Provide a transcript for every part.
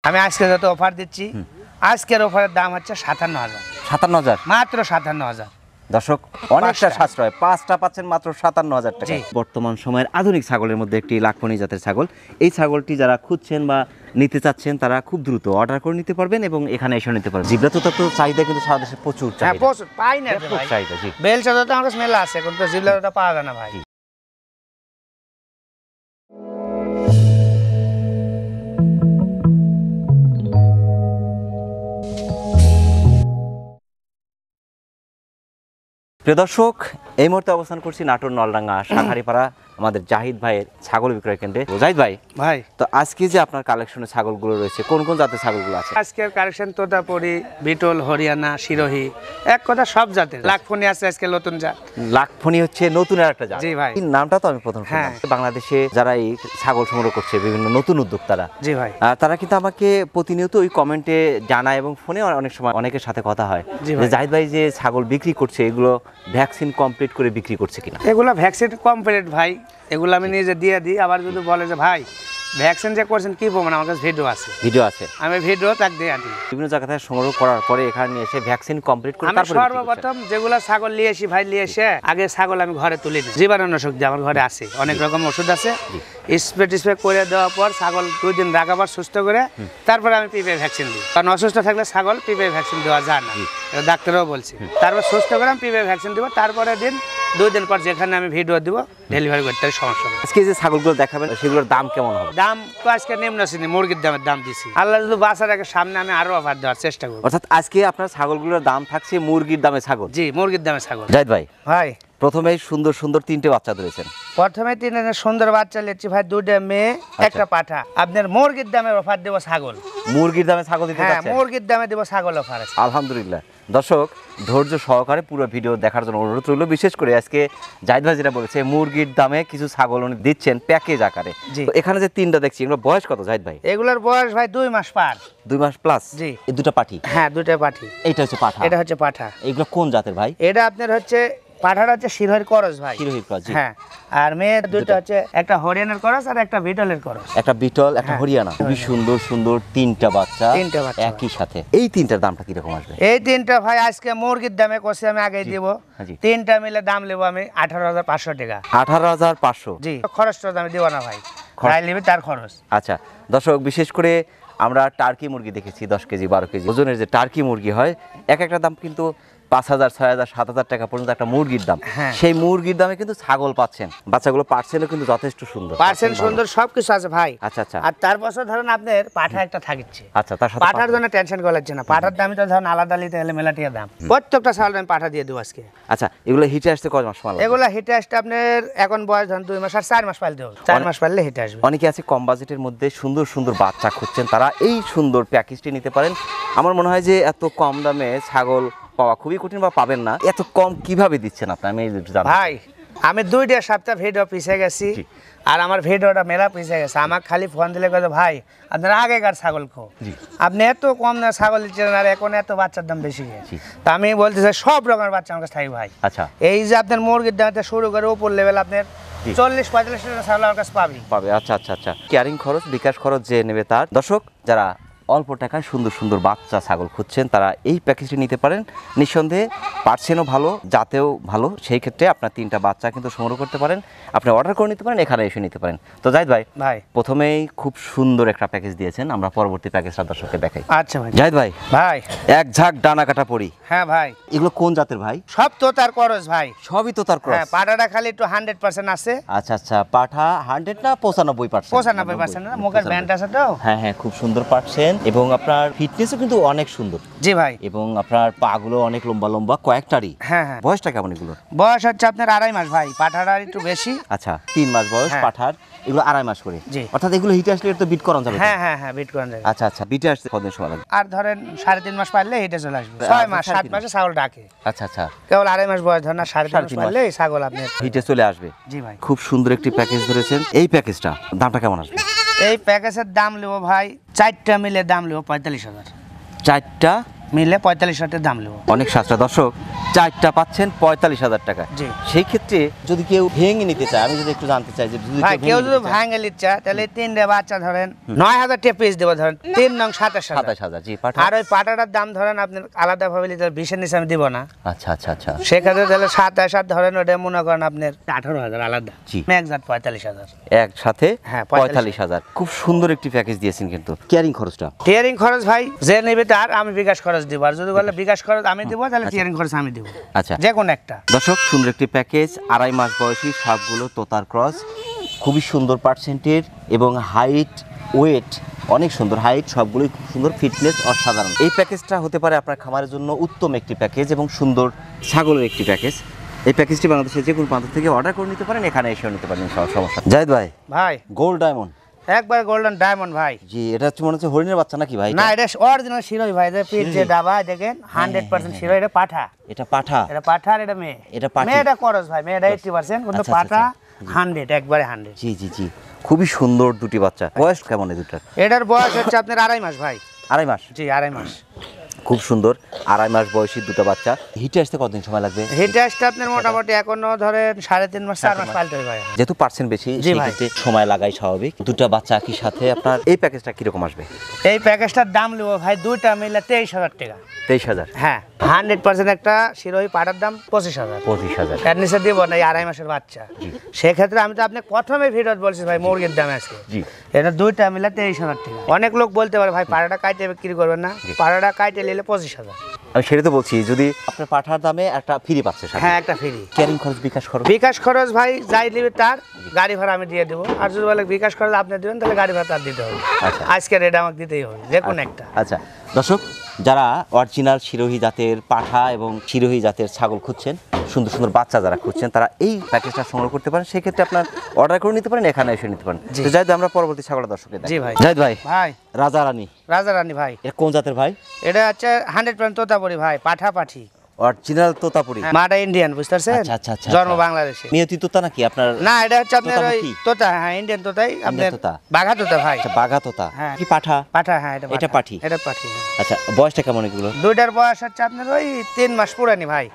আমি আজকে যত অফার দিচ্ছি, আজকের অফারের দাম হচ্ছে 57,000। 57,000 মাত্র 57,000। দর্শক অনেকটা সাশ্রয়, 5টা পাচ্ছেন মাত্র 57,000 টাকা। বর্তমান সময়ের আধুনিক ছাগলের মধ্যে একটি লাখপনি জাতের ছাগল। এই ছাগলটি যারা খুঁজছেন বা নিতে চাচ্ছেন তারা খুব দ্রুত অর্ডার করে নিতে পারবেন এবং এখানে এসে নিতে পারবেন। জিব্রা তোতার তো চাহিদা কিন্তু সারা দেশে প্রচুর চাহিদা। হ্যাঁ প্রচুর, পাই না খুব চাহিদা। জি, বেলচা তো আমার কাছে মেলা আছে, কিন্তু জিবলা তোতা পাওয়া যায় না ভাই। প্রিয় দর্শক, এই মুহূর্তে অবস্থান করছি নাটোর নলডাঙ্গা শাখারিপাড়া আমাদের জাহিদ ভাইয়ের ছাগল বিক্রয় কেন্দ্রে। জাহিদ ভাই, তো আজকে যে আপনার কালেকশনে ছাগলগুলো রয়েছে, কোন কোন জাতের ছাগলগুলো আছে? আজকের কালেকশন তোতাপুরি, বিটল, হরিয়ানা, সিরোহি, এক কথা সব জাতের। লাখফনি আছে আজকে নতুন জাত। লাখফনি হচ্ছে নতুন একটা জাত। জি ভাই, নামটা তো আমি প্রথম শুনলাম। বাংলাদেশে যারা এই ছাগল সংগ্রহ করছে, বিভিন্ন নতুন উদ্যোক্তারা, জি ভাই, তারা কিন্তু আমাকে প্রতিনিয়ত ওই কমেন্টে জানায় এবং ফোনে অনেক সময় অনেকের সাথে কথা হয় যে জাহিদ ভাই যে ছাগল বিক্রি করছে এগুলো ভ্যাকসিন কমপ্লিট করে বিক্রি করছে কিনা। এগুলো ভ্যাকসিন কমপ্লিট ভাই, এগুলো আমি নিজে দিয়ে দিই। আবার যদি বলে যে ভাই ভ্যাকসিন যে করছেন কি বলবেন, আমার কাছে ভিডিও আছে, আমি ভিডিও তাক দিয়ে আনি। বিভিন্ন জায়গা থেকে সংগ্রহ করার পরে এখানে নিয়ে এসে ভ্যাকসিন কমপ্লিট করে আমি সর্বপ্রথম যেগুলো ছাগল নিয়ে আসি ভাই, নিয়ে এসে আগে ছাগল আমি ঘরে তুলি নিই। জীবাণুনাশক দিয়ে আমার ঘরে আছে, অনেক রকম ওষুধ আছে। স্প্রে করে দেওয়ার পর ছাগল 2 দিন রাখার পর সুস্থ করে তারপরে আমি পিপে ভ্যাকসিন দিই। কারণ অসুস্থ থাকলে ছাগল পিপে ভ্যাকসিন দেওয়া যায় না, ডাক্তারও বলছে। তারপর সুস্থ করে আমি পিপে ভ্যাকসিন দিব। তারপরে 2 দিন পর যেখানে আমি ভিডিও দিব ডেলিভারি করতে সমস্যা নেই। আজকে যে ছাগলগুলো দেখাবেন সেগুলোর দাম কেমন হবে? দাম তো আজকে নিম্ন শ্রেণী মুরগির দামের দাম দিছি। আল্লাহ যদি বাঁচার আগে সামনে আমি আরো অফার দেওয়ার চেষ্টা করব। অর্থাৎ আজকে আপনার ছাগলগুলোর দাম থাকছে মুরগির দামে ছাগল। জি, মুরগির দামে ছাগল। জাহিদ ভাই, ভাই প্রথমেই সুন্দর সুন্দর 3টে বাচ্চা ধরেছেন। প্রথমে 3 সুন্দর বাচ্চা লেছি ভাই, 2টা মেয়ে, একটা পাঠা। আপনার মুরগির দামে অফার দেব ছাগল। মুরগির দামে ছাগল দিতে যাচ্ছেন? হ্যাঁ, মুরগির দামে দেব ছাগল অফার আছে। আলহামদুলিল্লাহ। দর্শক ধৈর্য সহকারে পুরো ভিডিও দেখার জন্য অনুরোধ রইল। বিশেষ করে আজকে জাহিদ ভাই যেটা বলেছে মুরগির দামে কিছু ছাগল উনি দিচ্ছেন প্যাকেজ আকারে। তো এখানে যে 3টা দেখছি এগুলো বয়স কত জাহিদ ভাই? এগুলোর বয়স ভাই 2 মাস পার। 2 মাস প্লাস? জি। এই 2টা পাঠি? হ্যাঁ, 2টা পাঠি। এইটা হচ্ছে পাঠা? এটা হচ্ছে পাঠা। এগুলো কোন জাতের ভাই? এটা আপনার হচ্ছে পাঠাটা হচ্ছে শিরোহির করস ভাই। শিরোহির করস, জি। হ্যাঁ, আর মেয়ে 2টা হচ্ছে একটা হরিয়ানার করস আর একটা বিটলের করস। একটা বিটল, একটা হরিয়ানা। খুবই সুন্দর সুন্দর 3টা বাচ্চা একই সাথে। এই 3টার দামটা কি রকম আসবে? এই 3টা ভাই আজকে মুরগির দামে কষে আমি আগেই দিব। 3টা মিলে দাম নেব আমি 18,500 টাকা। 18,500? জি। খরচটা আমি দিব না ভাই, খাই নেবে তার খরচ। আচ্ছা দর্শক, বিশেষ করে আমরা টার্কি মুরগি দেখেছি 10 কেজি 12 কেজি ওজনের যে টার্কি মুরগি হয়, এক একটা দাম কিন্তু 5,000 6,000 7,000 টাকা পর্যন্ত একটা মুরগির দাম। সেই মুরগির দামে কিন্তু ছাগল পাচ্ছেন। বাচ্চাগুলো পার্সেন্টও কিন্তু যথেষ্ট সুন্দর, পার্সেন্ট সুন্দর, সবকিছু আছে ভাই। আচ্ছা আচ্ছা। আর তার পাশে ধরেন আপনার পাঠা একটা থাকছে। আচ্ছা, তার সাথে পাঠার জন্য টেনশন করা লাগছে না। পাঠার দামই তো ধরেন আলাদা নিতে গেলে মেলাটিয়া দাম। প্রত্যেকটা ছাগল আমি পাঠা দিয়ে দেবো আজকে। আচ্ছা, এগুলো হিটে আসতে কয় মাস লাগবে? এগুলো হিটে আসতে আপনার এখন বয়স ধরেন 2 মাস আর 4 মাস পালতে হবে। 4 মাস পাললে হিটে আসবে। অনেকে আছে কম বাজেটের মধ্যে সুন্দর সুন্দর বাচ্চা খুঁজছেন, তারা এই সুন্দর প্যাকেজটি নিতে পারেন। আমার মনে হয় যে এত কম দামে ছাগল পাওয়া খুবই কঠিন, বা পাবেন না। এত কম কিভাবে দিচ্ছেন আপনি? আমি ভাই আমি 2টা সপ্তাহ ভিডিও পিছে গেছি, আর আমার ভিডিওটা মেলা পিছে গেছে। আমাকে খালি ফোন দিলে কথা ভাই আপনার আগেকার ছাগল খো, আপনি এত কম না ছাগল দিচ্ছেন আর এখন এত বাচ্চার দাম বেশি গেছে। তা আমি বলতে চাই সব রকমের বাচ্চা আমার কাছে থাকি ভাই। আচ্ছা, এই যে আপনার মুরগির দামটা শুরু করে উপর লেভেল আপনার 40-45 টাকা ছাগল আমার কাছে পাবে। আচ্ছা আচ্ছা আচ্ছা। কেয়ারিং খরচ, বিকাশ খরচ যে নেবে তার। দর্শক, যারা অল্প টাকায় সুন্দর সুন্দর বাচ্চা ছাগল খুঁজছেন তারা এই প্যাকেজটি নিতে পারেন। নিঃসন্দেহে পার্সেন্টও ভালো, জাতেও ভালো। সেই ক্ষেত্রে আপনার 3টা বাচ্চা কিন্তু সংগ্রহ করতে পারেন, আপনি অর্ডার করে নিতে পারেন, এখানে এসে নিতে পারেন। তো জাহিদ ভাই, প্রথমেই খুব সুন্দর একটা প্যাকেজ দিয়েছেন, আমরা পরবর্তী প্যাকেজটা দর্শককে দেখাই। আচ্ছা ভাই। জাহিদ ভাই, এক ঝাঁক ডানা কাটা পড়ি। হ্যাঁ ভাই। এগুলো কোন জাতের ভাই? সব তো তার করস ভাই। সবই তো তার করস? হ্যাঁ, পাঠাটা খালি একটু 100% আছে। আচ্ছা আচ্ছা, পাঠা 100 না 95%? 95% না, মুখের ব্যান্ড আছে তো। হ্যাঁ হ্যাঁ, খুব সুন্দর পাচ্ছেন এবং আপনার ফিটনেসও কিন্তু অনেক সুন্দর। জি ভাই। এবং আপনার পাগুলো অনেক লম্বা লম্বা, কয়েকটারই। হ্যাঁ হ্যাঁ। বয়সটা কেমন এগুলো? বয়স হচ্ছে আপনার 2.5 মাস ভাই, পাঠাটা একটু বেশি। আচ্ছা, 3 মাস বয়স পাঠার, এগুলো 2.5 মাস করে। জি। অর্থাৎ এগুলো হিটে আসলে তো বিট করানো যাবে? হ্যাঁ হ্যাঁ হ্যাঁ, বিট করানো যাবে। আচ্ছা আচ্ছা, বিটে আসতে কতদিন সময় লাগবে? আর ধরেন 3.5 মাস পারলে হিটে চলে আসবে। 6 মাস 7 মাসে ছাগল ডাকে। আচ্ছা আচ্ছা, কেবল কেবল 2.5 মাস বয়স ধরেন, 3.5 মাস পারলে ছাগল আপনি হিটে চলে আসবে। জি ভাই। খুব সুন্দর একটি প্যাকেজ ধরেছেন। এই প্যাকেজটা দামটা কেমন আসবে? এই প্যাকেজের দাম নেব ভাই 4টা মিলে দাম নেব 45,000। 4টা মিলে 45,000 টাকা দাম নেবো। অনেক সাশ্রয় দর্শক, 4টা পাচ্ছেন 45,000 টাকা। জি। সেই ক্ষেত্রে যদি কেউ ভেঙে নিতে চায়, আমি যদি একটু জানতে চাই যে যদি ভাই কেউ যদি ভাঙে নিতে চায় তাহলে 3টে বাচ্চা ধরেন 9,000 টাকা পিস দেবো, ধরেন 3 নং 27,000। জি পাঠা। আর ওই পাটাটার দাম ধরেন আপনি আলাদা ভাবে নিতে 20-এর নিচে আমি দিব না। আচ্ছা আচ্ছা আচ্ছা। সেক্ষেত্রে তাহলে 27,000 ধরেন, ওটা মনে করেন আপনার 18,000 আলাদা। জি। একজাট 45,000 একসাথে। হ্যাঁ, 45,000। খুব সুন্দর একটি প্যাকেজ দিয়েছেন, কিন্তু কেয়ারিং খরচটা? টিয়ারিং খরচ ভাই যে নেবে তার আমি বিকাশ খরচ দিব, আর যদি বলে বিকাশ খরচ আমি দিব তাহলে টিয়ারিং খরচ আমি দিব। আচ্ছা, যে কোনো একটা। দর্শক সুন্দর একটি প্যাকেজ, 2.5 মাস বয়সী সবগুলো তোতার ক্রস, খুবই সুন্দর পার্সেন্টের এবং হাইট ওয়েট অনেক সুন্দর, হাইট সবগুলোই খুব সুন্দর, ফিটনেস অসাধারণ। এই প্যাকেজটা হতে পারে আপনার খামারের জন্য উত্তম একটি প্যাকেজ এবং সুন্দর ছাগলের একটি প্যাকেজ। এই প্যাকেজটি বাংলাদেশের যে কোনো প্রান্ত থেকে অর্ডার করে নিতে পারেন, এখানে এসেও নিতে পারেন সব সমস্যা। জাহিদ ভাই, ভাই গোল্ড ডায়মন্ড, একবার গোল্ডেন ডায়মন্ড ভাই। জি, এটা হচ্ছে মনে হচ্ছে হরিণের বাচ্চা নাকি ভাই? না, এটা অরিজিনাল শিরোই ভাই, যে পিঠ যে ডাবা দেখেন 100% শিরোই। এটা পাঠা, এটা পাঠা, এটা পাঠা, আর এটা মেয়ে। এটা পাঠি। মেয়েটা করস ভাই, মেয়েটা 80%, কিন্তু আচ্ছা, পাঠা আচ্ছা। 100, একবারে 100। জি জি জি, খুবই সুন্দর দুটি বাচ্চা। বয়স কেমন এই দুটার? এটার বয়স হচ্ছে আপনার 2.5 মাস ভাই। 2.5 মাস? জি, 2.5 মাস। খুব সুন্দর 2.5 মাস বয়সী দুটো বাচ্চা। হিটে আসতে কতদিন সময় লাগবে? হিটে আসতে আপনার মোটামুটি এখনো ধরেন 3.5 মাস 4 মাস পালতে হয় ভাই। যেহেতু পার্সেন্ট বেশি, জি ভাই। সেক্ষেত্রে সময় লাগাই স্বাভাবিক। দুটো বাচ্চা একই সাথে আপনার এই প্যাকেজটা কিরকম আসবে? এই প্যাকেজটার দাম নেবো ভাই দুইটা মিলে 23,000 টাকা। 23,000? হ্যাঁ, 100% একটা শিরোই পাটার দাম 25,000। 25,000 এর নিচে দিব না, এই 2.5 মাসের বাচ্চা। সেক্ষেত্রে আমি তো আপনি প্রথমে ভিডিওতে বলছি ভাই মুরগির দাম আছে। জি। এটা দুইটা মিলে 23,000 টাকা। অনেক লোক বলতে পারে ভাই পাড়াটা কাটে বিক্রি করবেন না, পাড়াটা কাটে নিলে 25,000। আমি সেটা তো বলছি, যদি আপনার পাঠার দামে একটা ফ্রি পাচ্ছে সাথে। হ্যাঁ, একটা ফ্রি। ক্যারিং খরচ, বিকাশ খরচ? বিকাশ খরচ ভাই যাই নেবে তার গাড়ি ভাড়া আমি দিয়ে দেবো, আর যদি বলে বিকাশ খরচ আপনি দেবেন তাহলে গাড়ি ভাড়া তার দিতে হবে। আচ্ছা। আজকের রেট আমাকে দিতেই হবে, যে কোনো একটা। আচ্ছা দর্শক, যারা অরিজিনাল শিরোহী জাতের পাঠা এবং শিরোহী জাতের ছাগল খুঁজছেন, সুন্দর সুন্দর বাচ্চা যারা খুঁজছেন, তারা এই প্যাকেজটা সংগ্রহ করতে পারেন। সেক্ষেত্রে আপনার অর্ডার করে নিতে পারেন, এখানে এসে নিতে পারেন। তো জাহিদ, আমরা পরবর্তী ছাগলের দর্শকের জি ভাই। জাহিদ ভাই, ভাই রাজা রানী। রাজা রানী ভাই। এটা কোন জাতের ভাই? এটা হচ্ছে 100% তোতাপুরি ভাই, পাঠা পাঠি। অরিজিনাল তোতাপুরি? মাটা ইন্ডিয়ান, বুঝতে পারছেন? আচ্ছা আচ্ছা আচ্ছা। জন্ম বাংলাদেশে। নিয়তি তোতা নাকি আপনার? না, এটা হচ্ছে আপনার ওই তোতা। হ্যাঁ, ইন্ডিয়ান তোতাই, আপনার তোতা। বাঘা তোতা ভাই। আচ্ছা, বাঘা তোতা। হ্যাঁ। কি পাঠা? পাঠা, হ্যাঁ। এটা পাঠি? এটা পাঠি। আচ্ছা, বয়সটা কেমন এগুলো? দুইটার বয়স হচ্ছে আপনার ওই 3 মাস পুরানি ভাই।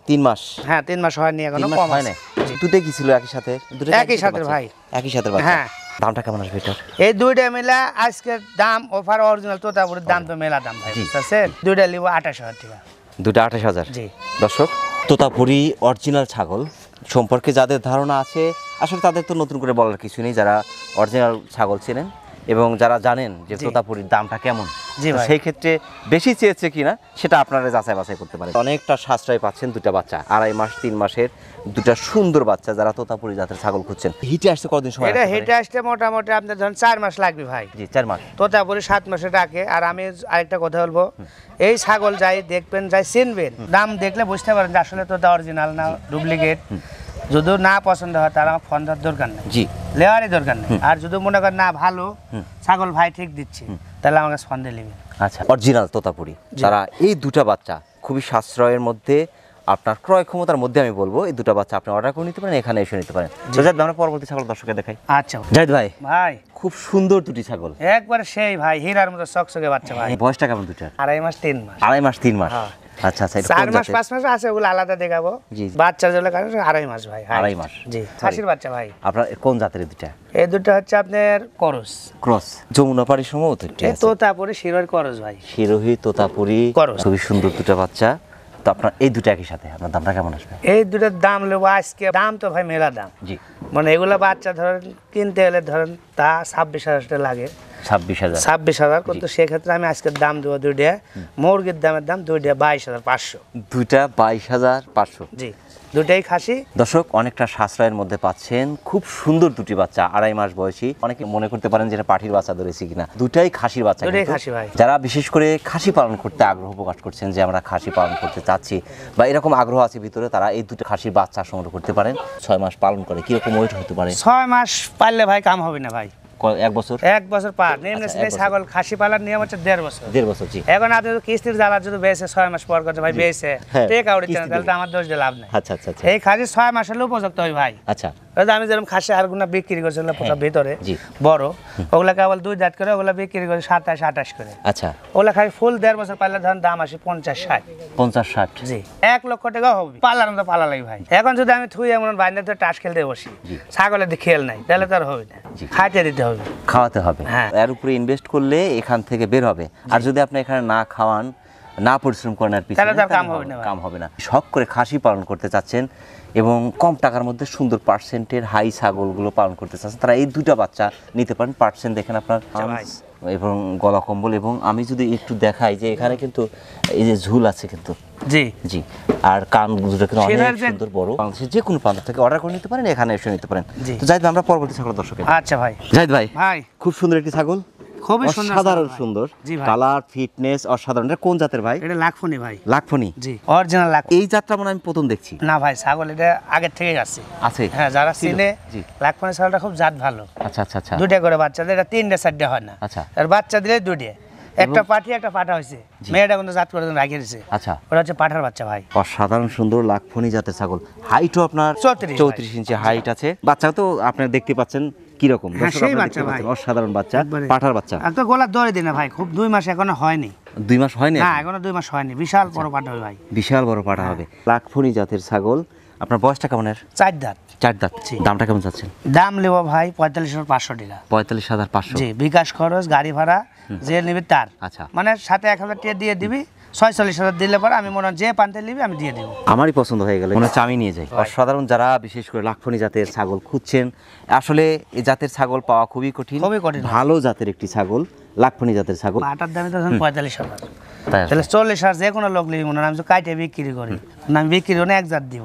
3 মাস? হ্যাঁ, 3 মাস হয়নি এখনো, কম হয় না। দুটোই কি ছিল একই সাথে? একই সাথে ভাই, একই সাথে বাচ্চা। হ্যাঁ। দামটা কেমন আসবে এটার? এই দুইটা মিলা আজকের দাম অফার অরিজিনাল তোতাপুরির দাম তো মেলা দাম ভাই, বুঝতে পারছেন? দুইটা নিব 28,000 টাকা। দুটো 28,000? জি। দর্শক, তোতাপুরি অরিজিনাল ছাগল সম্পর্কে যাদের ধারণা আছে, আসলে তাদের তো নতুন করে বলার কিছু নেই, যারা অরিজিনাল ছাগল চেনেন এবং যারা জানেন যে তোতাপুরির দামটা কেমন। জি ভাই। সেই ক্ষেত্রে বেশি চেয়েছে কিনা সেটা আপনারা যাচাই বাছাই করতে পারেন। অনেকটা সাশ্রয় পাচ্ছেন দুটা বাচ্চা, 2.5 মাস 3 মাসের দুটা সুন্দর বাচ্চা, যারা তোতাপুরি জাতের ছাগল খুঁজছেন। হিটে আসতে কতদিন সময়? এটা হিটে আসতে মোটামুটি আপনার ধরেন 4 মাস লাগবে ভাই। জি, 4 মাস। তোতাপুরি 7 মাসে ডাকে। আর আমি আরেকটা কথা বলবো, এই ছাগল যাই দেখবেন, যাই চিনবেন, দাম দেখলে বুঝতে পারেন যে আসলে তোতা অরিজিনাল না ডুপ্লিকেট। যদি না পছন্দ হয় তার আমার ফোন দেওয়ার দরকার নেই, জি, লেওয়ারই দরকার নেই। আর যদি মনে করেন না ভালো ছাগল ভাই ঠিক দিচ্ছে, তাহলে আমাকে ফোন দিয়ে নেবেন। আচ্ছা, অরিজিনাল তোতাপুরি, তারা এই দুটা বাচ্চা খুবই সাশ্রয়ের মধ্যে, আপনার ক্রয় ক্ষমতার মধ্যে, আমি বলবো এই দুটো বাচ্চা আপনি অর্ডার করে নিতে পারেন, এখানে এসে নিতে পারেন। জাহিদ, আমরা পরবর্তী ছাগল দর্শককে দেখাই। আচ্ছা জাহিদ ভাই, ভাই খুব সুন্দর দুটি ছাগল, একবারে সেই ভাই হীরার মতো চকচকে বাচ্চা ভাই। বয়সটা কেমন দুটার? 2.5 মাস 3 মাস। 2.5 মাস 3 মাস? হ্যাঁ। আচ্ছা আচ্ছা। 4 মাস 5 মাস আছে, ওগুলো আলাদা দেখাবো। জি। বাচ্চা যেগুলো কারণ 2.5 মাস ভাই। 2.5 মাস? জি, খাসির বাচ্চা ভাই। আপনার কোন জাতের দুটা? এই দুটো হচ্ছে আপনার করস ক্রস, যমুনা পাড়ির সময় তো একটু এই তোতাপুরি শিরোর করস ভাই। শিরোহী তোতাপুরি করস। খুবই সুন্দর দুটো বাচ্চা। তো আপনার এই দুটো একই সাথে, আপনার দামটা কেমন আসবে? এই দুটোর দাম নেবো আজকে, দাম তো ভাই মেলা দাম। জি। মানে এগুলো বাচ্চা ধরেন কিনতে হলে ধরেন তা 26,000 টাকা লাগে। 26,000? 26,000, কিন্তু সেক্ষেত্রে আমি আজকের দাম দেবো দুইটা, মুরগির দামের দাম দুইটা 22,500। দুইটা 22,500? জি, দুটাই খাসি। দর্শক, অনেকটা সাশ্রয়ের মধ্যে পাচ্ছেন, খুব সুন্দর দুটি বাচ্চা, 2.5 মাস বয়সী। অনেকে মনে করতে পারেন যে এটা পাঠির বাচ্চা ধরেছি কিনা, দুটাই খাসির বাচ্চা। দুটাই খাসি ভাই। যারা বিশেষ করে খাসি পালন করতে আগ্রহ প্রকাশ করছেন, যে আমরা খাসি পালন করতে চাচ্ছি বা এরকম আগ্রহ আছে ভিতরে, তারা এই দুটো খাসির বাচ্চা সংগ্রহ করতে পারেন। 6 মাস পালন করে কিরকম ওয়েট হতে পারে? 6 মাস পারলে ভাই কাম হবে না ভাই। 1 বছর? 1 বছর পার নিম্নে ছাগল খাসি পালার নিয়ম হচ্ছে 1.5 বছর। 1.5 বছর? জি। এখন আপনি যদি কিস্তির জ্বালা যদি বেঁচে 6 মাস পর করছে ভাই, বেঁচে টেক আউট দিচ্ছেন, তাহলে তো আমার দোষ দিয়ে লাভ নেই। আচ্ছা আচ্ছা আচ্ছা। এই খাসি 6 মাস হলে উপযুক্ত হয় ভাই। আচ্ছা, আমি যেরকম খাসি আর গুনা বিক্রি করছি পোকা ভিতরে বড়, ওগুলা কেবল 2 দাঁত করে ওগুলা বিক্রি করে 27-28 করে। আচ্ছা, ওগুলা খাই ফুল 1.5 বছর পাইলে ধরেন দাম আসে 50-60। জি 1 লক্ষ টাকা হবে, পালার মতো পালা লাগে ভাই। এখন যদি আমি থুই এমন বাইন্দা তো টাস খেলতে বসি, ছাগলের দিয়ে খেল নাই, তাহলে তো আর হবে না, খাইতে দিতে হবে, খাওয়াতে হবে। এর উপরে ইনভেস্ট করলে এখান থেকে বের হবে। আর যদি আপনি এখানে না খাওয়ান, না পরিশ্রম করেন, আর পিছনে কাম হবে না। শখ করে খাসি পালন করতে চাচ্ছেন এবং কম টাকার মধ্যে সুন্দর পার্সেন্টের হাই ছাগলগুলো পালন করতে চাচ্ছেন, তারা এই 2টা বাচ্চা নিতে পারেন। পার্সেন্ট দেখেন আপনার এবং গলা কম্বল, এবং আমি যদি একটু দেখাই যে এখানে কিন্তু এই যে ঝুল আছে কিন্তু, জি জি, আর কান দুটো কিন্তু অনেক সুন্দর বড়। বাংলাদেশের যে কোনো প্রান্ত থেকে অর্ডার করে নিতে পারেন, এখানে এসে নিতে পারেন। তো জাহিদ ভাই, আমরা পরবর্তী ছাগল দর্শক। আচ্ছা ভাই। জাহিদ ভাই, খুব সুন্দর একটি ছাগল, খুবই সুন্দর, অসাধারণ সুন্দর, কালার ফিটনেস অসাধারণ। এটা কোন জাতের ভাই? এটা লাখফনি ভাই। লাখফনি, জি অরিজিনাল লাখ। এই জাতটা মনে আমি প্রথম দেখছি। না ভাই, ছাগল এটা আগে থেকে আছে। হ্যাঁ, যারা চিনে লাখফনি ছাগলটা খুব জাত ভালো। আচ্ছা আচ্ছা আচ্ছা। 2টা করে বাচ্চা দেয়, এটা 3টা-4টা হয় না। আচ্ছা, আর বাচ্চা দিলে 2টা, একটা পাঠি একটা পাঠা হয়েছে, মেয়েটা কিন্তু জাত করে রাখে দিয়েছে। আচ্ছা, ওটা হচ্ছে পাঠার বাচ্চা ভাই। অসাধারণ সুন্দর লাখফনি জাতের ছাগল। হাইটও আপনার 34 ইঞ্চি হাইট আছে। বাচ্চা তো আপনারা দেখতে পাচ্ছেন কিরকম, অসাধারণ বাচ্চা, পাঠার বাচ্চা। একটা গোলা ধরে দিনা ভাই, খুব 2 মাস এখনো হয়নি। 2 মাস হয়নি? না, এখনো 2 মাস হয়নি। বিশাল বড় পাঠা হবে ভাই, বিশাল বড় পাঠা হবে। লাখফনি জাতের ছাগল। আপনার বয়সটা কেমন? 4 দাঁত। 4 দাঁত। দামটা কেমন চাচ্ছেন? দাম নেব ভাই 45,500 টাকা। 45,500। জি, বিকাশ খরচ, গাড়ি ভাড়া যে নেবে তার। আচ্ছা, মানে সাথে 1,000 টাকা দিয়ে দিবি, 46,000 দিলে পরে আমি মনে হয় যে পান্তে নিবি আমি দিয়ে দেবো। আমারই পছন্দ হয়ে গেল, মনে হচ্ছে আমি নিয়ে যাই। অসাধারণ, যারা বিশেষ করে লাখফনি জাতের ছাগল খুঁজছেন, আসলে এই জাতের ছাগল পাওয়া খুবই কঠিন। ভালো জাতের একটি ছাগল, লাখফনি জাতের ছাগল। আটার দামে তো 45,000, তাহলে 40,000 যে কোনো লোক নিবি মনে হয়। আমি তো কাইটে বিক্রি করি, আমি বিক্রি করে 1 জাত দিব।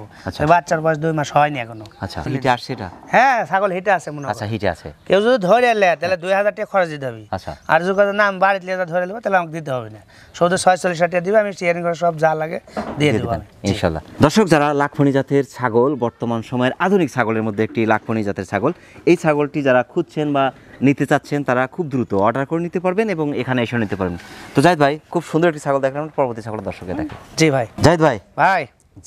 বাচ্চার বয়স 2 মাস হয়নি এখনো। আচ্ছা, হিটে আসছে এটা? হ্যাঁ, ছাগল হিটে আছে মনে হয়। আচ্ছা, হিটে আছে। কেউ যদি ধরে এলে তাহলে 2,000 টাকা খরচ দিতে হবে। আচ্ছা, আর যদি না আমি বাড়িতে নিয়ে ধরে নেবো তাহলে আমাকে দিতে হবে না, শুধু 46,000 টাকা দিবে, আমি স্টিয়ারিং করে সব যা লাগে দিয়ে দেবো ইনশাল্লাহ। দর্শক, যারা লাখফনি জাতের ছাগল, বর্তমান সময়ের আধুনিক ছাগলের মধ্যে একটি লাখফনি জাতের ছাগল, এই ছাগলটি যারা খুঁজছেন বা নিতে চাচ্ছেন, তারা খুব দ্রুত অর্ডার করে নিতে পারবেন এবং এখানে এসে নিতে পারবেন। তো জাহিদ ভাই, খুব সুন্দর একটি ছাগল দেখলাম, পরবর্তী ছাগল দর্শকে দেখে। জি ভাই। জাহিদ ভাই,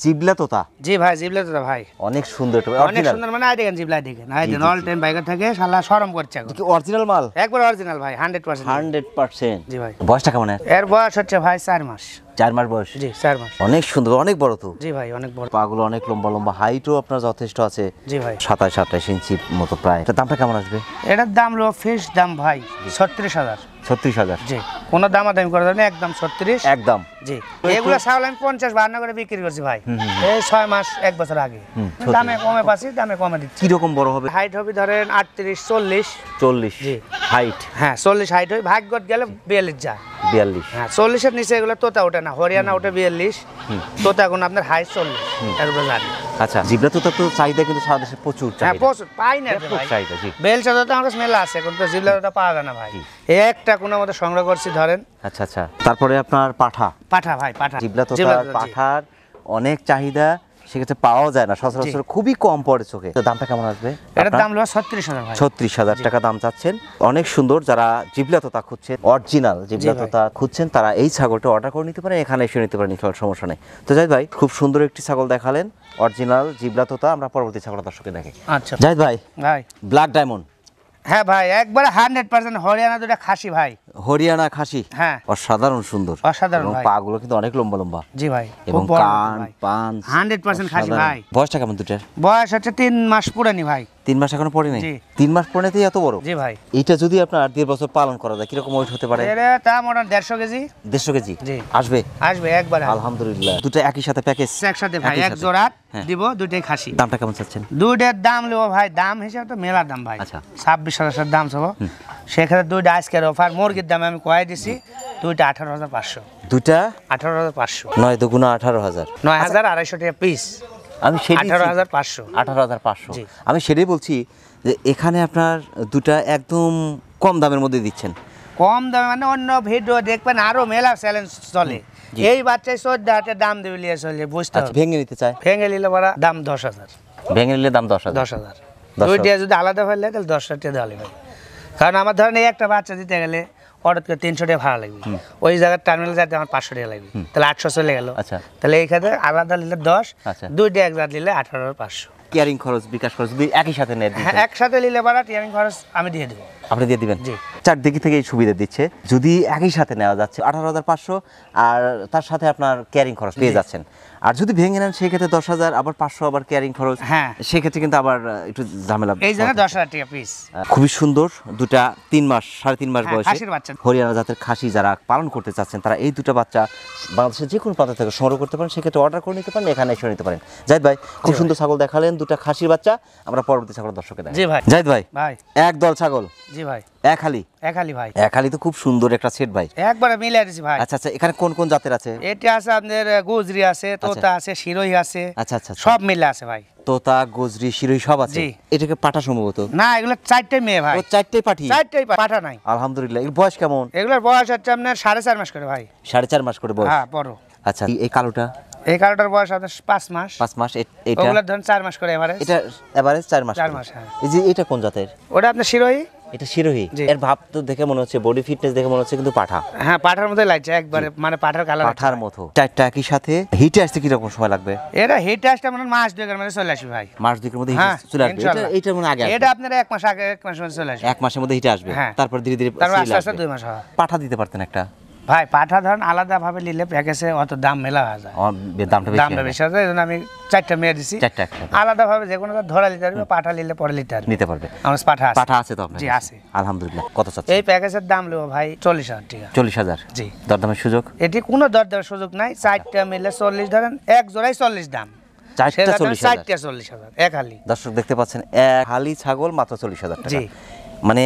জিবলা তোতা। জি ভাই, জিবলা তোতা ভাই, অনেক সুন্দর, অনেক সুন্দর। মানে আই দেখেন জিবলা, দেখেন আই দেন, অল টাইম বাইকার থাকে, শালা শরম করছে। কি অরিজিনাল মাল? একবার অরিজিনাল ভাই, 100%। 100%। জি ভাই। বয়সটা কেমন? এর বয়স হচ্ছে ভাই 4 মাস। 4 মাস বয়স? জি 4 মাস। অনেক সুন্দর, অনেক বড় তো। জি ভাই, অনেক বড়। পাগুলো অনেক লম্বা লম্বা, হাইটও আপনার যথেষ্ট আছে। জি ভাই, 27-28 ইঞ্চি মতো প্রায়। এটা দামটা কেমন আসবে? এটার দাম হলো ফিক্স দাম ভাই 36,000। 36,000? জি, কোনো দামাদামি করে দেবেন, একদম 36 একদম। জি, এগুলো ছাগল আমি 50-52 করে বিক্রি করছি ভাই, এই 6 মাস 1 বছর আগে। দামে কমে পাচ্ছি, দামে কমে দিচ্ছি। কি রকম বড় হবে? হাইট হবে ধরেন 38-40। 40? জি হাইট। হ্যাঁ 40 হাইট হয়, ভাগ্যত গেলে 42 যায়। 42? হ্যাঁ, 40 এর নিচে এগুলো তোতা ওঠে না, হরিয়ানা ওঠে 42, তোতা এখন আপনার হাইট 40 এগুলো জানি। আচ্ছা, জিবলা তোতা তো চাহিদা কিন্তু সারা দেশে প্রচুর চাহিদা। হ্যাঁ প্রচুর, পাই না ভাই চাহিদা। জি, বেলচা তো আমার কাছে মেলা আছে, কিন্তু জিবলা তোতা পাওয়া যায় না ভাই। এই একটা কোনো মতে সংগ্রহ করছি ধরেন। আচ্ছা আচ্ছা। তারপরে আপনার পাঠা। পাঠা ভাই, পাঠা। জিবলা তোতা পাঠার অনেক চাহিদা, সেক্ষেত্রে পাওয়া যায় না সচরাচর, খুবই কম পড়ে চোখে। দামটা কেমন আসবে? এটার দাম হলো 36,000 ভাই। 36,000 টাকা দাম চাচ্ছেন। অনেক সুন্দর, যারা জিবলা তোতা খুঁজছেন, অরিজিনাল জিবলা তোতা খুঁজছেন, তারা এই ছাগলটা অর্ডার করে নিতে পারেন, এখানে এসে নিতে পারেন, সমস্যা নেই। তো জাহিদ ভাই, খুব সুন্দর একটি ছাগল দেখালেন, অরিজিনাল জিবলা তোতা। আমরা পরবর্তী ছাগল দর্শকে দেখি। আচ্ছা জাহিদ ভাই, ব্ল্যাক ডায়মন্ড। হ্যাঁ ভাই, একবারে 100% হরিয়ানা দুটো খাসি ভাই। হরিয়ানা খাসি? হ্যাঁ, অসাধারণ সুন্দর, অসাধারণ ভাই। পাগুলো কিন্তু অনেক লম্বা লম্বা। জি ভাই, এবং কান পান 100% খাসি ভাই। বয়সটা কেমন দুটার? বয়স হচ্ছে 3 মাস পুরানি ভাই। 3 মাস এখনো পড়ে নাই? 3 মাস পড়েতেই এত বড়? জি ভাই। এটা যদি আপনার 1.5 বছর পালন করা যায়, কিরকম ওয়েট হতে পারে? এটা তা মোটা 150 কেজি। 150 কেজি? জি, আসবে? আসবে একবার। আলহামদুলিল্লাহ। দুটো একই সাথে প্যাকেজ? একসাথে ভাই, এক জোড়া দিব, দুটোই খাসি। দামটা কেমন চাচ্ছেন? দুইটার দাম নেব ভাই, দাম হিসাবে তো মেলা দাম ভাই। আচ্ছা, 26,000 দাম সব। সেখানে দুইটা আজকের অফার, মুরগির দামে আমি কয়ে দিছি, দুইটা 18,500। দুইটা 18,500। 9 দুগুণা 18,000। 9,250 টাকা পিস। আমি সেটাই 18,500। 18,500। আমি সেটাই বলছি যে এখানে আপনার দুটা একদম কম দামের মধ্যে দিচ্ছেন। কম দামে মানে অন্য ভিডিও দেখবেন আরো মেলা চ্যালেঞ্জ চলে, এই বাচ্চায় 14,000 দাম দেবে লিয়ে চলে, বুঝতে হবে। ভেঙে নিতে চায়? ভেঙে নিলে বড় দাম 10,000। ভেঙে নিলে দাম 10,000? 10,000। দুইটা যদি আলাদা হলে তাহলে 10,000 টাকা দেওয়া লাগবে। কারণ আমার ধরেন এই একটা বাচ্চা দিতে গেলে অর্ডার করে 300 টাকা ভাড়া লাগবে, ওই জায়গার টার্মিনাল যাতে আমার 500 টাকা লাগবে, তাহলে 800 চলে গেল। আচ্ছা, তাহলে এইখানে আলাদা নিলে 10, দুইটা এক জাত নিলে 18,500। কেয়ারিং খরচ বিকাশ খরচ যদি একই সাথে নেন, হ্যাঁ একসাথে নিলে পারা টিয়ারিং খরচ আমি দিয়ে দেবো। আপনি দিয়ে দিবেন? জি। চারদিকে থেকে এই সুবিধা দিচ্ছে। যদি একই সাথে নেওয়া যাচ্ছে 18,500, আর তার সাথে আপনার কেয়ারিং খরচ পেয়ে যাচ্ছেন। আর যদি ভেঙে নেন সেক্ষেত্রে 10,000, আবার 500 আবার কেয়ারিং খরচ। হ্যাঁ সেক্ষেত্রে কিন্তু আবার একটু ঝামেলা। এই জন্য 10,000 টাকা পিস। খুবই সুন্দর দুটা 3 মাস 3.5 মাস বয়সে খাসির বাচ্চা। হরিয়ানা জাতের খাসি যারা পালন করতে চাচ্ছেন তারা এই দুটো বাচ্চা বাংলাদেশের যে কোনো প্রান্ত থেকে সংগ্রহ করতে পারেন, সেক্ষেত্রে অর্ডার করে নিতে পারেন, এখানে এসে নিতে পারেন। জাহিদ ভাই খুব সুন্দর ছাগল দেখালেন, দুটা খাসির বাচ্চা। আমরা পরবর্তী ছাগল দর্শককে দেখাই। জি ভাই। জাহিদ ভাই ভাই এক দল ছাগল। জি ভাই। এক হালি ভাই। এক হালি তো খুব সুন্দর একটা সেট ভাই, একবারে মিলে দিছি ভাই। আচ্ছা আচ্ছা, এখানে কোন কোন জাতের আছে? এটা আছে আপনার গুজরি আছে, তোতা আছে, শিরোহী আছে। আচ্ছা আচ্ছা, সব মিলে আছে ভাই। তোতা, গুজরি, শিরোহী সব আছে। জি। এটাকে পাঠা সম্ভবত? না, এগুলো 4টে মেয়ে ভাই। ও 4টেই পাঠি? 4টেই পাঠা নাই। আলহামদুলিল্লাহ। এর বয়স কেমন? এগুলোর বয়স হচ্ছে আপনার 4.5 মাস করে ভাই। 4.5 মাস করে বয়স? হ্যাঁ বড়। আচ্ছা, এই কালোটা? এই কালোটার বয়স আপনার 5 মাস। 5 মাস। এটা? ওগুলোর ধরুন 4 মাস করে এভারেজ। এটা এভারেজ 4 মাস। 4 মাস, হ্যাঁ। এই যে এটা কোন জাতের? ওটা আপনার শিরোহী। এটা শিরোহী। এর ভাব তো দেখে মনে হচ্ছে, বডি ফিটনেস দেখে মনে হচ্ছে কিন্তু পাঠা। হ্যাঁ পাঠার মধ্যে লাগছে একবারে, মানে পাঠার কালার। পাঠার মতো। চারটা একই সাথে হিটে আসতে কি রকম সময় লাগবে? এটা হিটে আসতে মানে মাস 2 মধ্যে চলে আসবে ভাই। মাস 2 মধ্যে হিটে চলে আসবে? এটা মানে আগে? এটা আপনার 1 মাস আগে, 1 মাস মধ্যে চলে আসবে। 1 মাসের মধ্যে হিটে আসবে, তারপর ধীরে ধীরে তারপর আস্তে আস্তে 2 মাস হয়। পাঠা দিতে পারতেন একটা? ভাই পাঠা ধরেন আলাদা ভাবে নিলে প্যাকেজে অত দাম মেলা হয়ে যায়, দামটা বেশি হয়। এই জন্য আমি 4টা মেয়ে দিছি। 4টা একসাথে আলাদা ভাবে যে কোনো ধরা নিতে পারবে, পাঠা নিলে পরে নিতে পারবে। আমার পাঠা আছে। পাঠা আছে তো আপনার? জি আছে আলহামদুলিল্লাহ। কত চাচ্ছেন? এই প্যাকেজের দাম নেবো ভাই 40,000 টাকা। 40,000? জি। দরদামের সুযোগ? এটি কোনো দরদামের সুযোগ নাই। 4টা মিলে 40 ধরেন, এক জোড়াই 40 দাম। 4টা 40,000? 4টা 40,000 এক হালি। দর্শক দেখতে পাচ্ছেন, এক হালি ছাগল মাত্র 40,000 টাকা। জি। মানে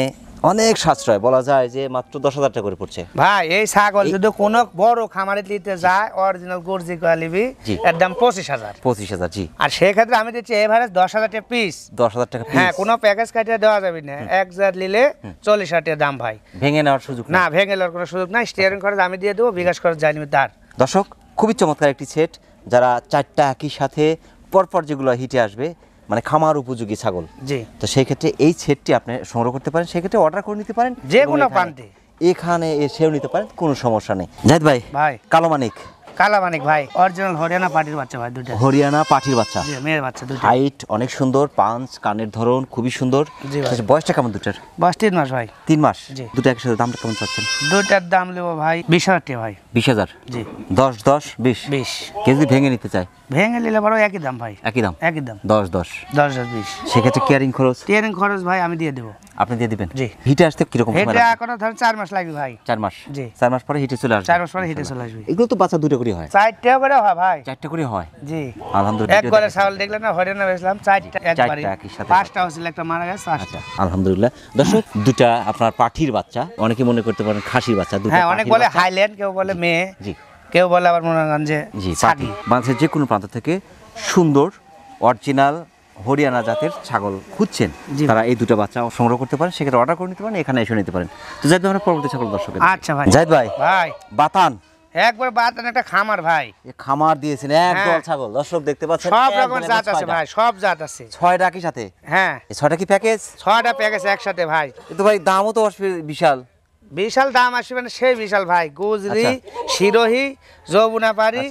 অনেক সাশ্রয়, বলা যায় যে মাত্র 10,000 টাকা করে পড়ছে ভাই। এই ছাগল যদি কোনো বড় খামারে দিতে যায়, অরিজিনাল গর্জি কোয়ালিটি, এর দাম 25,000। 25,000? জি। আর সেই ক্ষেত্রে আমি দিচ্ছি এভারেজ 10,000 টাকা পিস। 10,000 টাকা পিস? হ্যাঁ, কোনো প্যাকেজ কাটিয়ে দেওয়া যাবে না। এক জার নিলে 40,000 টাকা দাম ভাই। ভেঙে নেওয়ার সুযোগ না, ভেঙে নেওয়ার কোনো সুযোগ নাই। স্টিয়ারিং খরচ আমি দিয়ে দেবো, বিকাশ খরচ যাই নিবে তার। দর্শক খুবই চমৎকার একটি সেট, যারা 4টা একই সাথে পরপর যেগুলো হিটে আসবে, মানে খামার উপযোগী ছাগল। জি। তো সেই ক্ষেত্রে এই সেটটি আপনি সংগ্রহ করতে পারেন, সেই ক্ষেত্রে অর্ডার করে নিতে পারেন যে কোনো প্রান্তে, এখানে এসেও নিতে পারেন, কোনো সমস্যা নেই। জাহিদ ভাই কালো মানিক। কালা মানিক ভাই অরিজিনাল হরিয়ানা পাটির বাচ্চা ভাই, দুটো হরিয়ানা পাটির বাচ্চা। জি, মেয়ের বাচ্চা দুটো। হাইট অনেক সুন্দর, পাঁচ কানের ধরন খুবই সুন্দর। জি ভাই। বয়সটা কেমন দুটার? বয়স 3 মাস ভাই। 3 মাস? জি। দুটো একসাথে দামটা কেমন চাচ্ছেন? দুটার দাম নেবো ভাই 20,000 টাকা ভাই। 20,000? জি। 10 10 20? 20। কেউ যদি ভেঙে নিতে চায়? ভেঙে নিলে বড় একই দাম ভাই। একই দাম? একই দাম। 10 10? 10 20। সেক্ষেত্রে কেয়ারিং খরচ? কেয়ারিং খরচ ভাই আমি দিয়ে দেবো। আপনি দিয়ে দিবেন? জি। হিটে আসতে কিরকম সময় লাগবে? এটা এখনো ধরেন 4 মাস লাগবে ভাই। 4 মাস? জি। 4 মাস পরে হিটে চলে আসবে? 4 মাস পরে হিটে চলে আসবে। এগুলো তো বাচ্চা দুটো করে হয়? 4টা করে হয় ভাই। 4টা করে হয়? জি। আলহামদুলিল্লাহ। একবারে ছাগল দেখলেন না, হরিয়ানা বেচলাম 4টা একবারে। 4টা একই সাথে? 5টা হয়েছিল, একটা মারা গেছে। আচ্ছা আলহামদুলিল্লাহ। দর্শক দুটা আপনার পাঠির বাচ্চা, অনেকে মনে করতে পারেন খাসির বাচ্চা। দুটো হ্যাঁ, অনেক বলে হাইল্যান্ড, কেউ বলে মেয়ে। জি। কেউ বলে আবার মনে করেন যে জি পাঠি। বাংলাদেশের যে কোনো প্রান্ত থেকে সুন্দর অরিজিনাল হরিয়ানা জাতের ছাগল খুঁজছেন, তারা এই দুটো বাচ্চা সংগ্রহ করতে পারেন, সেক্ষেত্রে অর্ডার করে নিতে পারেন, এখানে এসে নিতে পারেন। তো জাহিদ ভাই আমরা পরবর্তী ছাগল দর্শকের। আচ্ছা ভাই। জাহিদ ভাই ভাই বাতান একবার বাতান একটা খামার ভাই। খামার দিয়েছেন একদল ছাগল, দর্শক দেখতে পাচ্ছেন সব রকমের জাত আছে ভাই, সব জাত আছে। 6টা কি সাথে? হ্যাঁ। এই 6টা কি প্যাকেজ? 6টা প্যাকেজ একসাথে ভাই। কিন্তু ভাই দামও তো বিশাল। বিশাল দাম আসবে না, সেই বিশাল ভাই। গুজরি, শিরোহী, যমুনাপাড়ি,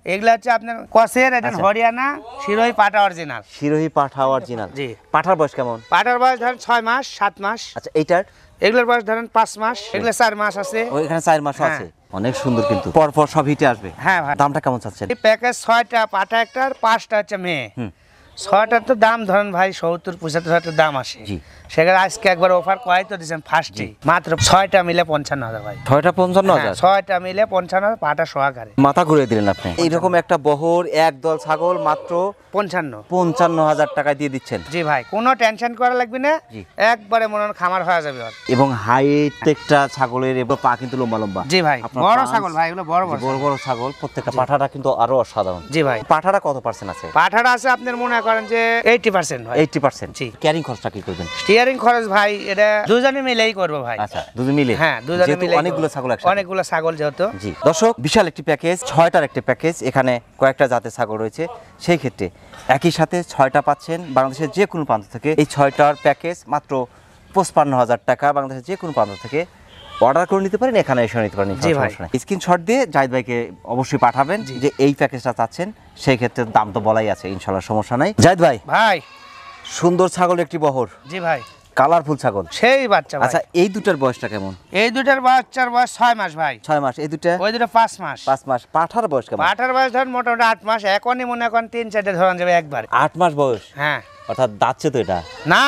এগুলা হচ্ছে আপনার কসের। এটা হরিয়ানা শিরোহী পাঠা অরিজিনাল। শিরোহী পাঠা অরিজিনাল? জি। পাঠার বয়স কেমন? পাঠার বয়স ধরেন 6 মাস 7 মাস। আচ্ছা এইটার? এগুলোর বয়স ধরেন 5 মাস, এগুলো 4 মাস আছে। ও এখানে 4 মাস আছে। অনেক সুন্দর, কিন্তু পরপর সব হিটে আসবে। হ্যাঁ ভাই। দামটা কেমন চাচ্ছেন? এই প্যাকেজ 6টা পাঠা একটা, আর 5টা হচ্ছে মেয়ে। 6টার তো দাম ধরেন ভাই 70-75 দাম আসে। সেখানে আজকে একবার অফার কয় তো দিচ্ছেন ফার্স্টে, মাত্র 6টা মিলে 55,000 ভাই। 6টা 55,000? 6টা মিলে 55,000 পাটা সহকারে। মাথা ঘুরিয়ে দিলেন আপনি। এইরকম একটা বহর একদল ছাগল মাত্র 55,000 টাকা দিয়ে দিচ্ছেন? জি ভাই, কোনো টেনশন করা লাগবে না, একবারে মনে হয় খামার হয়ে যাবে। এবং হাইট একটা ছাগলের পা কিন্তু লম্বা লম্বা। জি ভাই, বড় ছাগল ভাই, এগুলো বড় বড় বড় ছাগল। প্রত্যেকটা পাঠাটা কিন্তু আরো অসাধারণ। জি ভাই। পাঠাটা কত পার্সেন্ট আছে? পাঠাটা আছে আপনার মনে করেন যে 80% ভাই। 80%? জি। ক্যারিং খরচটা কি করবেন? স্টিয়ারিং খরচ ভাই এটা দুজনে মিলেই করব ভাই। আচ্ছা, দুজনে মিলে? হ্যাঁ, দুজনে মিলে। অনেকগুলো ছাগল একসাথে? অনেকগুলো ছাগল যেহেতু। জি। দর্শক বিশাল একটি প্যাকেজ, 6টার একটি প্যাকেজ, এখানে কয়েকটা জাতের ছাগল রয়েছে। সেই ক্ষেত্রে একই সাথে 6টা পাচ্ছেন বাংলাদেশের যে কোনো প্রান্ত থেকে। এই 6টার প্যাকেজ মাত্র 55,000 টাকা, বাংলাদেশের যে কোনো প্রান্ত থেকে অর্ডার করে নিতে পারেন, এখানে এসে নিতে পারেন। জি ভাই। স্ক্রিনশট দিয়ে জাহিদ ভাইকে অবশ্যই পাঠাবেন যে এই প্যাকেজটা চাচ্ছেন, সেই ক্ষেত্রে দাম তো বলাই আছে, ইনশাআল্লাহ সমস্যা নাই। জাহিদ ভাই, সুন্দর ছাগল একটি বহর। জি ভাই। কালারফুল ছাগল, সেই বাচ্চা ভাই। আচ্ছা, এই দুটার বয়সটা কেমন? এই দুটার বাচ্চার বয়স 6 মাস ভাই। 6 মাস। এই দুটা? ওই দুটো 5 মাস। 5 মাস। পাঠার বয়স কেমন? পাঠার বয়স ধরুন মোটামুটি 8 মাস। এখনই মনে করেন 3-4টে ধরন যাবে একবার। 8 মাস বয়স? হ্যাঁ। অর্থাৎ দাঁতছে তো এটা? না,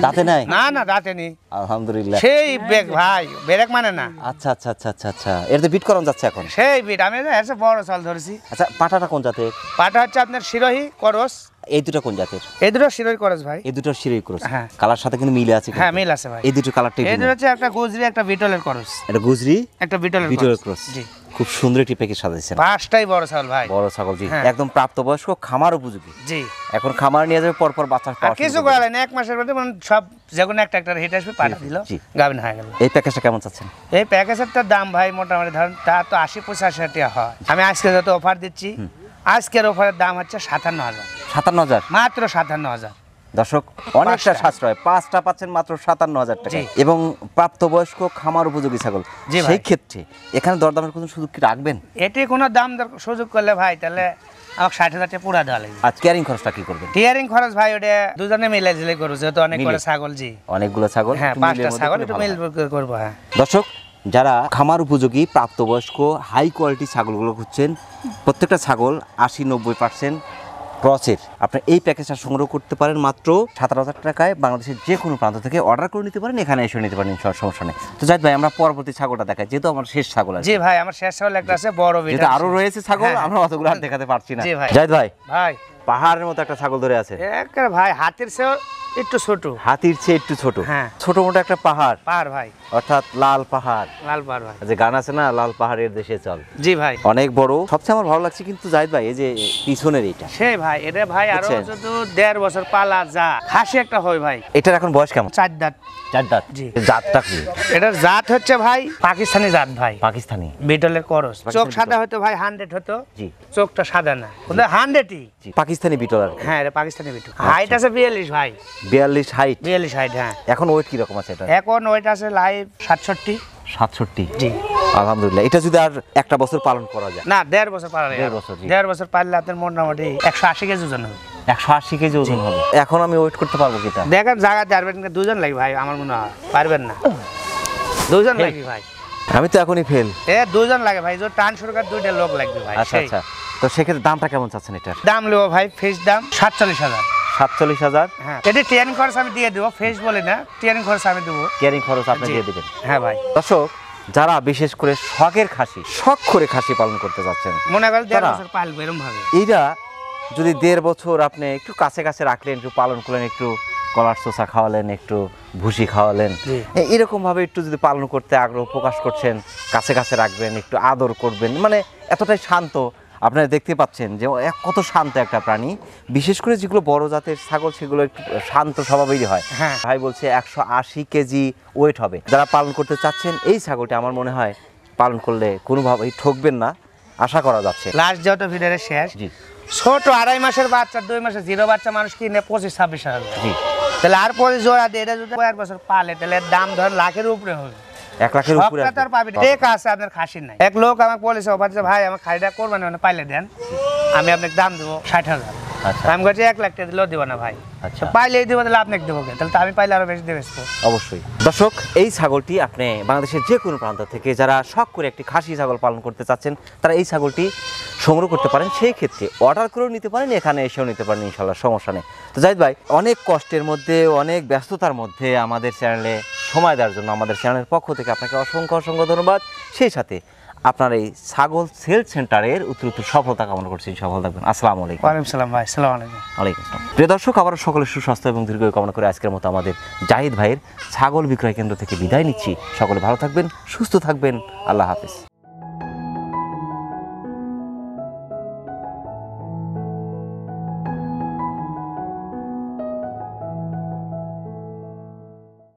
দাঁতে নাই। না দাঁতে নেই। আলহামদুলিল্লাহ। সেই বেগ ভাই, ব্রেক মানে না। আচ্ছা আচ্ছা আচ্ছা আচ্ছা আচ্ছা, এর তো বিট করানো যাচ্ছে এখন? সেই বিট, আমি এসে বড় চাল ধরেছি। আচ্ছা, পাঠাটা কোন জাতের? পাঠা হচ্ছে আপনার শিরোহী করস। এই দুটো কোন জাতের? এই দুটো শিরোহী করস ভাই। এই দুটো শিরোহী করস। হ্যাঁ। কালার সাথে কিন্তু মিলে আছে। হ্যাঁ, মিল আছে ভাই। এই দুটো কালারটা এই দুটো হচ্ছে একটা গুজরি, একটা বিটলের করস। এটা গুজরি, একটা বিটলের ক্রস। জি। খুব সুন্দর একটি প্যাকেজ সাজাইছেন। 5টাই বড় ছাগল ভাই। বড় ছাগল, জি। একদম প্রাপ্তবয়স্ক, খামার উপযোগী। জি। এখন খামার নিয়ে যাবে, পর পর বাচ্চা পাওয়া কিছু করা না, 1 মাসের মধ্যে সব যেকোনো একটা হিট আসবে, পাঠা দিল, গাভিন হয়ে গেল। এই প্যাকেজটা কেমন চাচ্ছেন? এই প্যাকেজের দাম ভাই মোটামুটি ধরেন তা তো 80-85 টাকা হয়। আমি আজকে যত অফার দিচ্ছি, আজকের অফারের দাম হচ্ছে 57,000। 57,000? মাত্র 57,000। দর্শক, অনেকটা সাশ্রয়। 5টা পাচ্ছেন মাত্র 57,000 টাকা, এবং প্রাপ্তবয়স্ক খামার উপযোগী ছাগল। সেই ক্ষেত্রে এখানে দরদামের কোনো সুযোগ কি রাখবেন? এটি কোনো দাম সুযোগ করলে ভাই, তাহলে আমাকে 60,000 টাকা পুরা দেওয়া লাগবে। আর টিয়ারিং খরচটা কি করবেন? টিয়ারিং খরচ ভাই ওটা দুজনে মিলে ঝিলে করবো, যেহেতু অনেক করে ছাগল। জি, অনেকগুলো ছাগল। হ্যাঁ, 5টা ছাগল, একটু মিল করবো। হ্যাঁ দর্শক, যারা খামার উপযোগী প্রাপ্তবয়স্ক হাই কোয়ালিটি ছাগলগুলো খুঁজছেন, প্রত্যেকটা ছাগল 80-90% ক্রসের, আপনার এই প্যাকেজটা সংগ্রহ করতে পারেন মাত্র 17,000 টাকায়। বাংলাদেশের যে কোনো প্রান্ত থেকে অর্ডার করে নিতে পারেন, এখানে এসে নিতে পারেন, সমস্যা নেই। তো জাহিদ ভাই, আমরা পরবর্তী ছাগলটা দেখাই, যেহেতু আমার শেষ ছাগল আছে। জি ভাই, আমার শেষ ছাগল একটা আছে বড়, যেটা আরো রয়েছে ছাগল, আমরা অতগুলো আর দেখাতে পারছি না। জাহিদ ভাই, পাহাড়ের মতো একটা ছাগল ধরে আছে। একেবারে ভাই হাতির চেয়ে একটু ছোট। হাতির চেয়ে একটু ছোট? হ্যাঁ, ছোট মোটো একটা পাহাড় ভাই, অর্থাৎ লাল পাহাড়। লাল পাহাড় ভাই, যে গান আছে না, লাল পাহাড়ের দেশে চল। জি ভাই, অনেক বড়। সবচেয়ে আমার ভালো লাগছে কিন্তু জাহিদ ভাই, এই যে পিছনের এইটা, সেই ভাই, এটা ভাই আরো শুধু 1.5 বছর পালা যা খাসি একটা হয় ভাই। এটার এখন বয়স কেমন? 4 দাঁত। 4 দাঁত? জি। জাতটা কি? এটার জাত হচ্ছে ভাই পাকিস্তানি জাত ভাই। পাকিস্তানি বিটলের করস। চোখ সাদা হতো ভাই, 100 হতো। জি। চোখটা সাদা না, কিন্তু 100ই পাকিস্তানি বিটল। হ্যাঁ, এটা পাকিস্তানি বিটল। হাইট আছে 42 ভাই। 42 হাইট? 42 হাইট, হ্যাঁ। এখন ওয়েট কি রকম আছে এটা? এখন ওয়েট আছে লাইভ 67। 67? জি। আলহামদুলিল্লাহ। এটা যদি আর একটা বছর পালন করা যায়? না, 1.5 বছর পালন। 1.5 বছর? 1.5 বছর পারলে আপনার মোটামুটি 180 কেজি ওজন হবে। 180 কেজি ওজন হবে? এখন আমি ওয়েট করতে পারবো কিটা? দেখেন জায়গা যাবেন, দুজন লাগবে ভাই, আমার মনে হয় পারবেন না। দুজন লাগবে ভাই। আমি তো এখনই ফেল। দুজন লাগে ভাই, যে টান শুরু করে 2টা লোক লাগবে ভাই। আচ্ছা আচ্ছা, তো সেক্ষেত্রে দামটা কেমন চাচ্ছেন এটার? দাম নেবো ভাই, ফেস দাম 47,000। 47,000? হ্যাঁ। এটা টিয়ারিং খরচ আমি দিয়ে দেবো, ফেস বলে না, টিয়ারিং খরচ আমি দেবো। টিয়ারিং খরচ আপনি দিয়ে দিবেন? হ্যাঁ ভাই। দর্শক, যারা বিশেষ করে শখের খাসি, শখ করে খাসি পালন করতে যাচ্ছেন, মনে করেন 1.5 বছর পালবে এরকম ভাবে, এইটা যদি 1.5 বছর আপনি একটু কাছে কাছে রাখলেন, একটু পালন করলেন, একটু কলার চোষা খাওয়ালেন, একটু ভুসি খাওয়ালেন, এরকম ভাবে একটু যদি পালন করতে আগ্রহ প্রকাশ করছেন, কাছে কাছে রাখবেন, একটু আদর করবেন, মানে এতটাই শান্ত। আপনারা দেখতে পাচ্ছেন যে কত শান্ত একটা প্রাণী। বিশেষ করে যেগুলো বড় জাতের ছাগল, সেগুলো একটু শান্ত স্বভাবেরই হয়। ভাই বলছে 180 কেজি ওয়েট হবে। যারা পালন করতে চাচ্ছেন, এই ছাগলটা আমার মনে হয় পালন করলে কোনোভাবেই ঠকবেন না, আশা করা যাচ্ছে। লাস্ট যত ভিডিওর শেষ, ছোট 2.5 মাসের বাচ্চা, 2 মাসের জিরো বাচ্চা মানুষ কিনে 25-26 হাজার। জি। তাহলে আর পরে জোড়া দিয়ে এটা যদি 1 বছর পালে, তাহলে দাম ধর লাখের উপরে হবে। 1 লাখের উপরে পাবেন। ঠিক আছে, আপনার খাসি নাই। এক লোক আমাকে বলেছে, ভাই আমার খাসিটা করবেন না, পাইলে দেন, আমি আপনাকে দাম দেবো 60,000। আমি বলছি 1 লাখ টাকা দিলেও দিব না ভাই। আচ্ছা, পাইলেই দিব, তাহলে আপনাকে দেবো, তাহলে আমি পাইলে আরো বেশি দেবে। অবশ্যই। দর্শক, এই ছাগলটি আপনি বাংলাদেশের যে কোনো প্রান্ত থেকে যারা শখ করে একটি খাসি ছাগল পালন করতে চাচ্ছেন, তারা এই ছাগলটি সংগ্রহ করতে পারেন। সেই ক্ষেত্রে অর্ডার করেও নিতে পারেন, এখানে এসেও নিতে পারেন, ইনশাল্লাহ সমস্যা নেই। তো জাহিদ ভাই, অনেক কষ্টের মধ্যে, অনেক ব্যস্ততার মধ্যে আমাদের চ্যানেলে সময় দেওয়ার জন্য আমাদের চ্যানেলের পক্ষ থেকে আপনাকে অসংখ্য অসংখ্য ধন্যবাদ। সেই সাথে আপনার এই ছাগল সেল সেন্টারের উত্তরোত্তর সফলতা কামনা করছি। সফল থাকবেন। আসসালামু আলাইকুম। ওয়ালাইকুম আসসালাম ভাই। আসসালামু আলাইকুম। ওয়ালাইকুম আসসালাম। প্রিয় দর্শক, আবার সকলের সুস্বাস্থ্য এবং দীর্ঘায়ু কামনা করে আজকের মতো আমাদের জাহিদ ভাইয়ের ছাগল বিক্রয় কেন্দ্র থেকে বিদায় নিচ্ছি। সকলে ভালো থাকবেন, সুস্থ থাকবেন। আল্লাহ হাফেজ।